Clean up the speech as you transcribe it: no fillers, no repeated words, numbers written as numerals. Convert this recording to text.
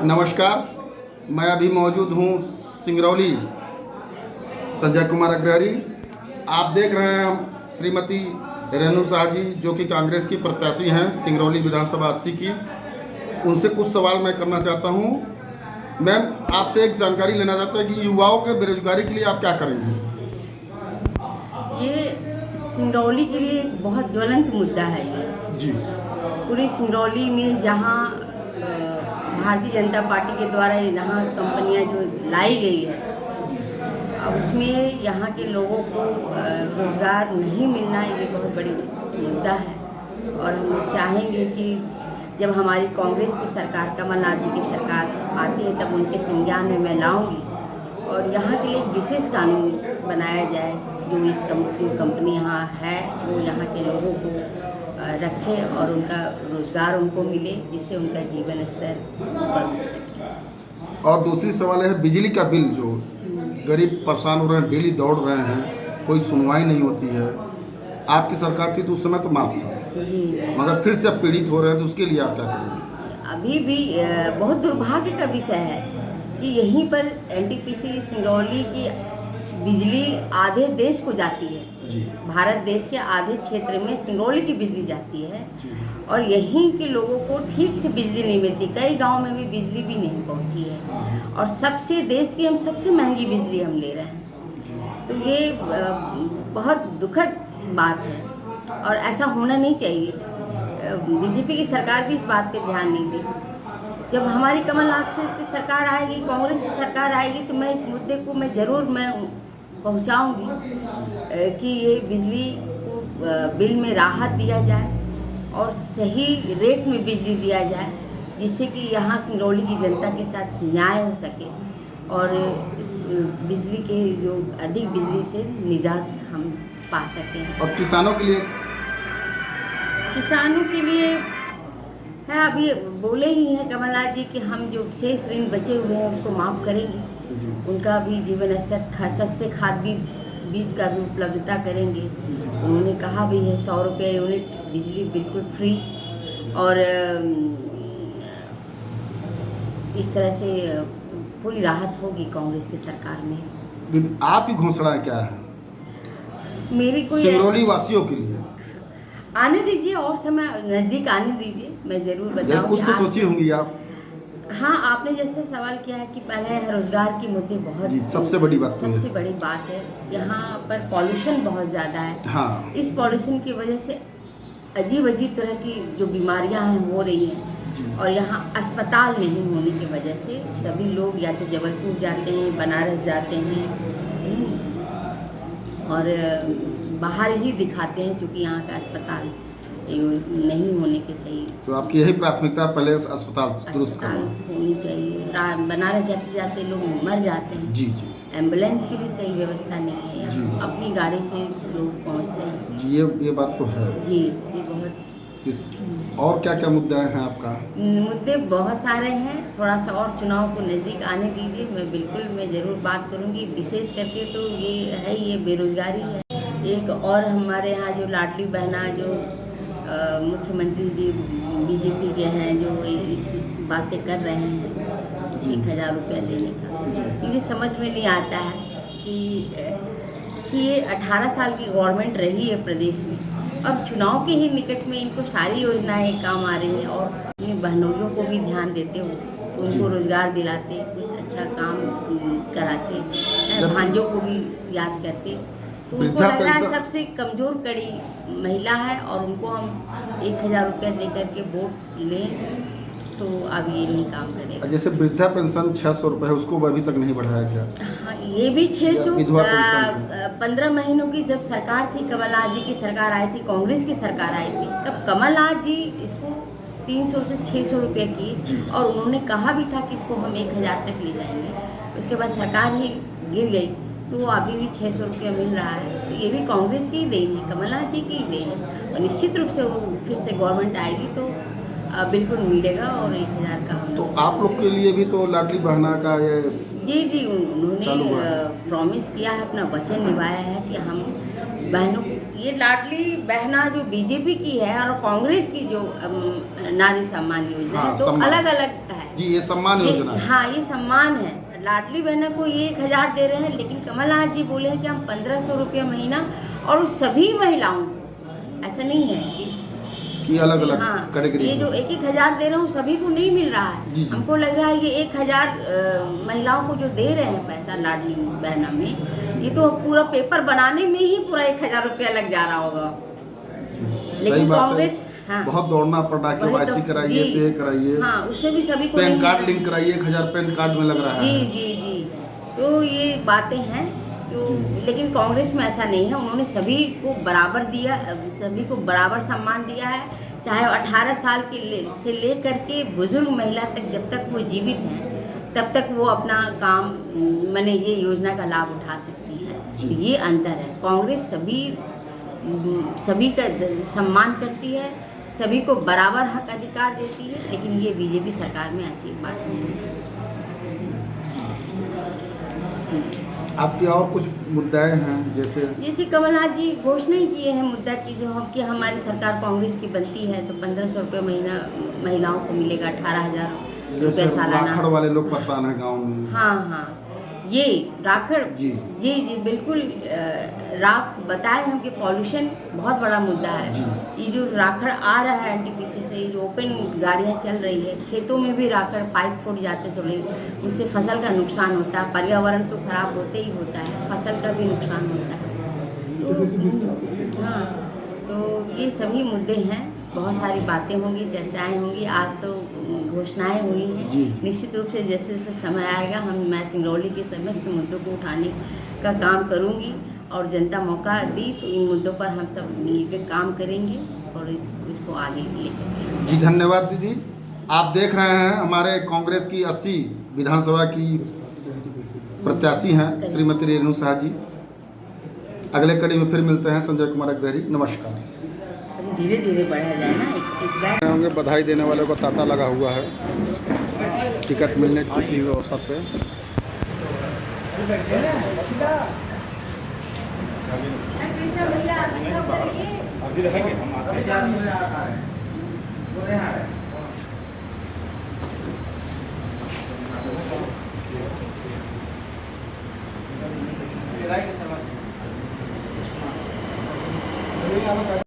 नमस्कार, मैं अभी मौजूद हूँ सिंगरौली संजय कुमार अग्रहरी। आप देख रहे हैं श्रीमती रेणु शाह जी, जो कि कांग्रेस की प्रत्याशी हैं सिंगरौली विधानसभा 80 की। उनसे कुछ सवाल मैं करना चाहता हूँ। मैम, आपसे एक जानकारी लेना चाहता हूँ कि युवाओं के बेरोजगारी के लिए आप क्या करेंगे? ये सिंगरौली के लिए एक बहुत ज्वलंत मुद्दा है। ये जी पूरी सिंगरौली में जहाँ भारतीय जनता पार्टी के द्वारा यहाँ कंपनियां जो लाई गई है, अब उसमें यहाँ के लोगों को रोज़गार नहीं मिलना, ये बहुत बड़ी मुद्दा है। और हम चाहेंगे कि जब हमारी कांग्रेस की सरकार, कमलनाथ जी की सरकार आती है, तब उनके संज्ञान में मैं लाऊंगी और यहाँ के लिए एक विशेष कानून बनाया जाए जो जो कंपनी यहाँ है वो यहाँ के लोगों को रखे और उनका रोज़गार उनको मिले, जिससे उनका जीवन स्तर ऊपर उठ सके। और दूसरी सवाल है बिजली का बिल, जो गरीब परेशान हो रहे हैं, डेली दौड़ रहे हैं, कोई सुनवाई नहीं होती है। आपकी सरकार थी तो उस समय तो माफ था, जी, मगर फिर से अब पीड़ित हो रहे हैं, तो उसके लिए आप क्या करेंगे? अभी भी बहुत दुर्भाग्य का विषय है कि यहीं पर एनटीपीसी सिंगरौली की बिजली आधे देश को जाती है। जी भारत देश के आधे क्षेत्र में सिंगरौली की बिजली जाती है जी और यहीं के लोगों को ठीक से बिजली नहीं मिलती। कई गांव में भी बिजली भी नहीं पहुंची है और देश की हम सबसे महंगी बिजली हम ले रहे हैं। तो ये बहुत दुखद बात है और ऐसा होना नहीं चाहिए। बीजेपी की सरकार भी इस बात पे ध्यान नहीं दी। जब हमारी कमलनाथ की सरकार आएगी, कांग्रेस की सरकार आएगी, तो मैं इस मुद्दे को जरूर पहुंचाऊंगी कि ये बिजली को बिल में राहत दिया जाए और सही रेट में बिजली दिया जाए, जिससे कि यहाँ सिंगरौली की जनता के साथ न्याय हो सके और इस बिजली के जो अधिक बिजली से निजात हम पा सकें। और किसानों के लिए? किसानों के लिए है, अभी बोले ही हैं कमलनाथ जी कि हम जो शेष ऋण बचे हुए हैं उसको माफ़ करेंगे, उनका भी जीवन स्तर, सस्ते खाद बीज का भी उपलब्धता करेंगे। उन्होंने कहा भी है 100 रुपये यूनिट बिजली बिल्कुल फ्री। और इस तरह से पूरी राहत होगी कांग्रेस की सरकार में। आपकी घोषणा क्या है मेरी कोई सिंगरौली वासियों के लिए? आने दीजिए और समय नज़दीक आने दीजिए, मैं ज़रूर बताऊंगी। कुछ तो सोची होंगी आप? हाँ, आपने जैसे सवाल किया है कि पहले रोजगार की मुद्दे बहुत जी, सबसे बड़ी बात सबसे बड़ी बात है। यहाँ पर पॉल्यूशन बहुत ज़्यादा है। हाँ, इस पॉल्यूशन की वजह से अजीब अजीब तरह की जो बीमारियाँ हैं हो रही हैं और यहाँ अस्पताल नहीं होने की वजह से सभी लोग या तो जबलपुर जाते हैं, बनारस जाते हैं और बाहर ही दिखाते हैं, क्योंकि यहाँ का अस्पताल नहीं होने के सही। तो आपकी यही प्राथमिकता, पहले अस्पताल दुरुस्त करना होनी चाहिए। बनारस जाते जाते लोग मर जाते हैं। जी जी। एम्बुलेंस की भी सही व्यवस्था नहीं है, जी। अपनी गाड़ी से लोग पहुंचते हैं। जी, ये बात तो है। जी, ये बहुत। और क्या क्या मुद्दे हैं आपका? मुद्दे बहुत सारे हैं, थोड़ा सा और चुनाव को नज़दीक आने दीजिए, मैं ज़रूर बात करूंगी। विशेष करके तो ये है, ये बेरोजगारी है एक। और हमारे यहाँ जो लाडली बहना, जो मुख्यमंत्री जी बीजेपी के हैं, जो इस बातें कर रहे हैं 1000 रुपया देने का, मुझे समझ में नहीं आता है कि ये 18 साल की गवर्नमेंट रही है प्रदेश में, अब चुनाव के ही निकट में इनको सारी योजनाएं काम आ रही हैं और अपनी बहनोइयों को भी ध्यान देते हो, उनको रोजगार दिलाते, कुछ अच्छा काम कराते, भांजों को भी याद करते। तो उनको लग रहा है सबसे कमज़ोर कड़ी महिला है और उनको हम 1000 रुपया दे करके वोट लें, तो अब ये नहीं काम करेगा। जैसे वृद्धा पेंशन 600 रुपये है, उसको अभी तक नहीं बढ़ाया गया। हाँ, ये भी 600। 15 पेंशन महीनों की जब सरकार थी, कमलनाथ जी की सरकार आई थी, कांग्रेस की सरकार आई थी, तब कमलनाथ जी इसको 300 से 600 रुपये की और उन्होंने कहा भी था कि इसको हम 1000 तक ले जाएंगे। उसके बाद सरकार ही गिर गई, तो अभी भी 600 रुपया मिल रहा है। तो ये भी कांग्रेस की ही देन है, कमलनाथ जी की ही देन है और निश्चित रूप से वो फिर से गवर्नमेंट आएगी तो बिल्कुल मिलेगा और 1000 का हम। तो आप लोग के लिए भी तो लाडली बहना का ये? जी, उन्होंने प्रॉमिस किया है, अपना वचन निभाया है कि हम बहनों को, ये लाडली बहना जो बीजेपी की है और कांग्रेस की जो नारी सम्मान योजना है, तो अलग अलग है। जी, ये सम्मान योजना है। हाँ, ये सम्मान है। लाडली बहना को ये 1,000 दे रहे हैं, लेकिन कमलनाथ जी बोले हैं कि हम 1,500 रुपये महीना, और उस सभी महिलाओं को, ऐसा नहीं है कि अलग-अलग हाँ, कैटेगरी ये जो 1,000 दे रहे हैं सभी को नहीं मिल रहा है। जी, जी। हमको लग रहा है ये 1,000 महिलाओं को जो दे रहे हैं पैसा लाडली बहना में, ये तो पूरा पेपर बनाने में ही पूरा 1,000 रुपया लग जा रहा होगा। सही लेकिन बात कांग्रेस, है। हाँ, बहुत दौड़ना पड़ रहा है, वही KYC तो, कराइए, जी। पे कराइए, हाँ, उसमें भी सभी को पैन नहीं कार्ड मिल लिंक कराइए, 1,000 पैन कार्ड में लग रहा जी है। जी जी। तो ये बातें हैं तो, लेकिन कांग्रेस में ऐसा नहीं है। उन्होंने सभी को बराबर दिया, सभी को बराबर सम्मान दिया है, चाहे 18 साल से लेकर के बुजुर्ग महिला तक, जब तक वो जीवित हैं तब तक वो अपना काम, माने ये योजना का लाभ उठा सकती हैं। तो ये अंतर है। कांग्रेस सभी का सम्मान करती है, सभी को बराबर हक अधिकार देती है, लेकिन ये बीजेपी सरकार में ऐसी बात नहीं है। आपके और कुछ मुद्दे हैं जैसे कमलनाथ जी घोषणा ही किए हैं मुद्दा की, जो हम कि हमारी सरकार कांग्रेस की बनती है तो 1,500 रुपये महीना महिलाओं को मिलेगा, 18,000 जैसे रुपये सालाना। राखड़ वाले लोग परेशान हैं गांव में। हाँ हाँ, ये राखड़, जी जी जी बिल्कुल। राख बताए हम कि पॉल्यूशन बहुत बड़ा मुद्दा है। ये जो राखड़ आ रहा है NTPC से, ये जो ओपन गाड़ियाँ चल रही है, खेतों में भी राखड़ पाइप फूट जाते तो उससे फसल का नुकसान होता है। पर्यावरण तो खराब होते ही होता है, फसल का भी नुकसान होता है। तो हाँ, तो ये सभी मुद्दे हैं। बहुत सारी बातें होंगी, चर्चाएं होंगी। आज तो घोषणाएं हुई हैं। निश्चित रूप से जैसे जैसे समय आएगा मैं सिंगरौली के समस्त मुद्दों को उठाने का काम करूंगी, और जनता मौका दी तो इन मुद्दों पर हम सब मिलकर काम करेंगे और इसको आगे लेकर। जी धन्यवाद दीदी। आप देख रहे हैं हमारे कांग्रेस की 80 विधानसभा की प्रत्याशी हैं श्रीमती रेणु शाह जी। अगले कड़ी में फिर मिलते हैं। संजय कुमार अग्रहरी, नमस्कार। धीरे धीरे बढ़ा जाए ना, एक होंगे बधाई देने वालों को तांता लगा हुआ है टिकट मिलने की खुशी के अवसर पे। कृष्णा भैया अभी दिखाएंगे हम आते हैं।